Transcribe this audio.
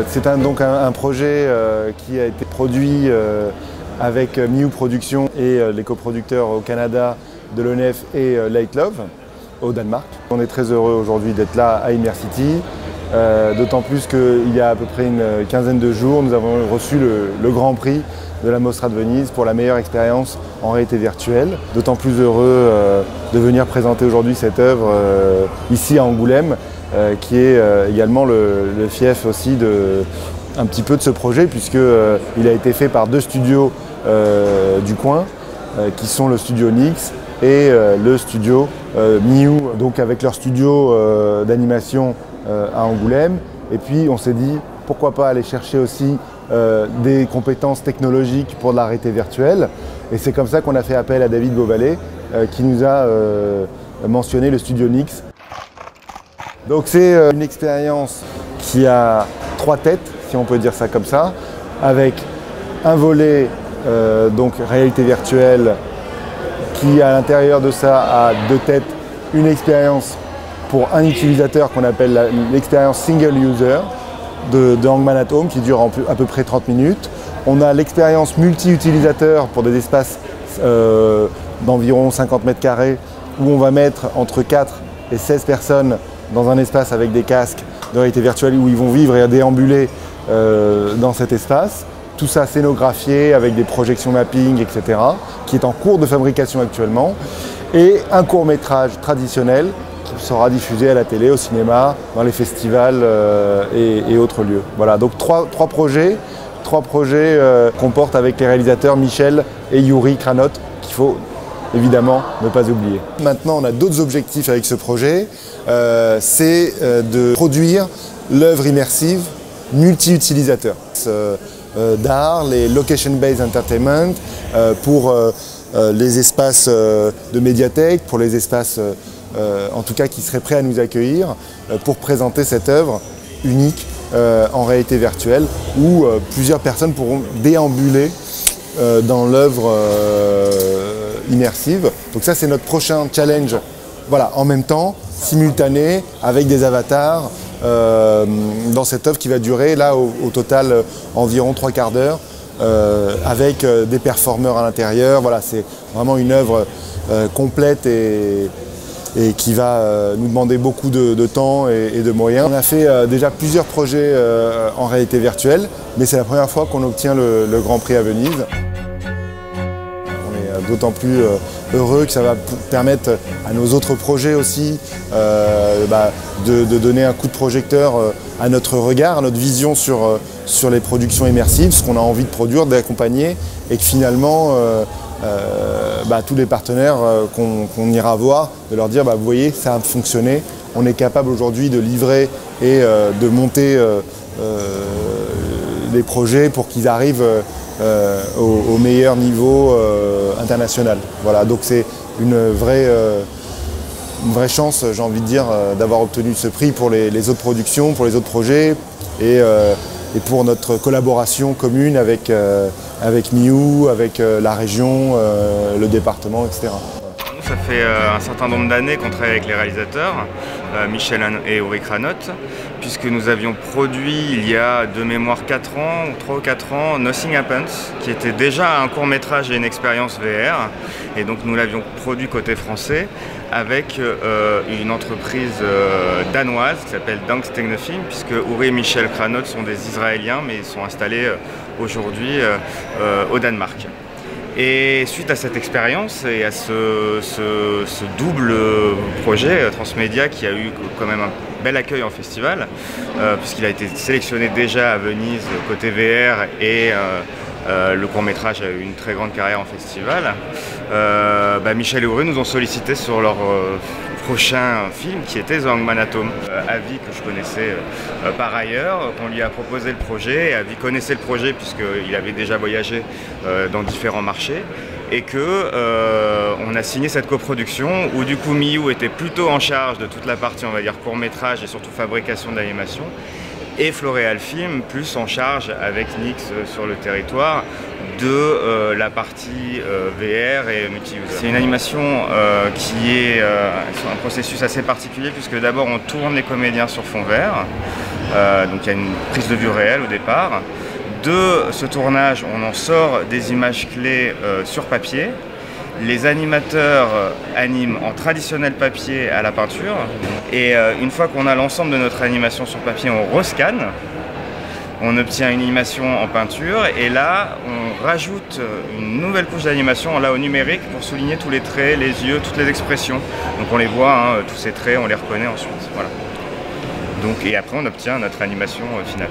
C'est donc un projet qui a été produit avec Miu Productions et les coproducteurs au Canada de l'ONF et Light Love au Danemark. On est très heureux aujourd'hui d'être là à Immersity, d'autant plus qu'il y a à peu près une quinzaine de jours, nous avons reçu le Grand Prix de la Mostra de Venise pour la meilleure expérience en réalité virtuelle. D'autant plus heureux de venir présenter aujourd'hui cette œuvre ici à Angoulême, qui est également le fief aussi un petit peu de ce projet, puisqu'il a été fait par deux studios du coin, qui sont le studio Nix et le studio Miu, donc avec leur studio d'animation à Angoulême. Et puis on s'est dit, pourquoi pas aller chercher aussi des compétences technologiques pour de la réalité virtuelle. Et c'est comme ça qu'on a fait appel à David Beauvalet, qui nous a mentionné le studio Nix. Donc c'est une expérience qui a trois têtes, si on peut dire ça comme ça, avec un volet donc réalité virtuelle qui à l'intérieur de ça a deux têtes, une expérience pour un utilisateur qu'on appelle l'expérience single user de Hangman at Home qui dure à peu près 30 minutes. On a l'expérience multi-utilisateur pour des espaces d'environ 50 mètres carrés où on va mettre entre 4 et 16 personnes dans un espace avec des casques de réalité virtuelle où ils vont vivre et déambuler dans cet espace. Tout ça scénographié avec des projections mapping, etc., qui est en cours de fabrication actuellement. Et un court-métrage traditionnel qui sera diffusé à la télé, au cinéma, dans les festivals et autres lieux. Voilà, donc trois projets qu'on porte avec les réalisateurs Michel et Yuri Kranot, qu'il faut évidemment ne pas oublier. Maintenant, on a d'autres objectifs avec ce projet, c'est de produire l'œuvre immersive multi-utilisateur d'art, les location-based entertainment, pour les espaces de médiathèque, pour les espaces en tout cas qui seraient prêts à nous accueillir pour présenter cette œuvre unique en réalité virtuelle où plusieurs personnes pourront déambuler dans l'œuvre immersive. Donc ça c'est notre prochain challenge, voilà, en même temps, simultané, avec des avatars dans cette œuvre qui va durer là au total environ 3/4 d'heure avec des performeurs à l'intérieur. Voilà, c'est vraiment une œuvre complète et qui va nous demander beaucoup de temps et de moyens. On a fait déjà plusieurs projets en réalité virtuelle, mais c'est la première fois qu'on obtient le Grand Prix à Venise. On est d'autant plus heureux que ça va permettre à nos autres projets aussi de donner un coup de projecteur à notre regard, à notre vision sur les productions immersives, ce qu'on a envie de produire, d'accompagner, et que finalement tous les partenaires qu'on ira voir, de leur dire vous voyez, ça a fonctionné, on est capable aujourd'hui de livrer et de monter les projets pour qu'ils arrivent au meilleur niveau international. Voilà, donc c'est une vraie chance, j'ai envie de dire, d'avoir obtenu ce prix pour les autres productions, pour les autres projets et pour notre collaboration commune avec Miu, avec la région, le département, etc. Ça fait un certain nombre d'années qu'on travaille avec les réalisateurs, Michel et Yuri Kranot, puisque nous avions produit il y a de mémoire 3 ou 4 ans, Nothing Happens, qui était déjà un court-métrage et une expérience VR. Et donc nous l'avions produit côté français avec une entreprise danoise qui s'appelle Dansk Technofilm, puisque Yuri et Michel Kranot sont des Israéliens, mais ils sont installés aujourd'hui au Danemark. Et suite à cette expérience et à ce double projet Transmédia qui a eu quand même un bel accueil en festival, puisqu'il a été sélectionné déjà à Venise côté VR et le court-métrage a eu une très grande carrière en festival, Michel et Yuri nous ont sollicité sur leur prochain film qui était The Hangman at Home. Avi, que je connaissais par ailleurs, on lui a proposé le projet, et Avi connaissait le projet puisqu'il avait déjà voyagé dans différents marchés, et on a signé cette coproduction où du coup Miu était plutôt en charge de toute la partie, on va dire, court-métrage et surtout fabrication d'animation, et Floréal Film plus en charge avec Nix sur le territoire de la partie VR et multi-user. C'est une animation qui est un processus assez particulier puisque d'abord on tourne les comédiens sur fond vert, Donc il y a une prise de vue réelle au départ. De ce tournage, on en sort des images clés sur papier. Les animateurs animent en traditionnel papier à la peinture. Et une fois qu'on a l'ensemble de notre animation sur papier, on rescanne. On obtient une animation en peinture et là, on rajoute une nouvelle couche d'animation là au numérique pour souligner tous les traits, les yeux, toutes les expressions. Donc on les voit, hein, tous ces traits, on les reconnaît ensuite. Voilà. Donc, et après, on obtient notre animation finale.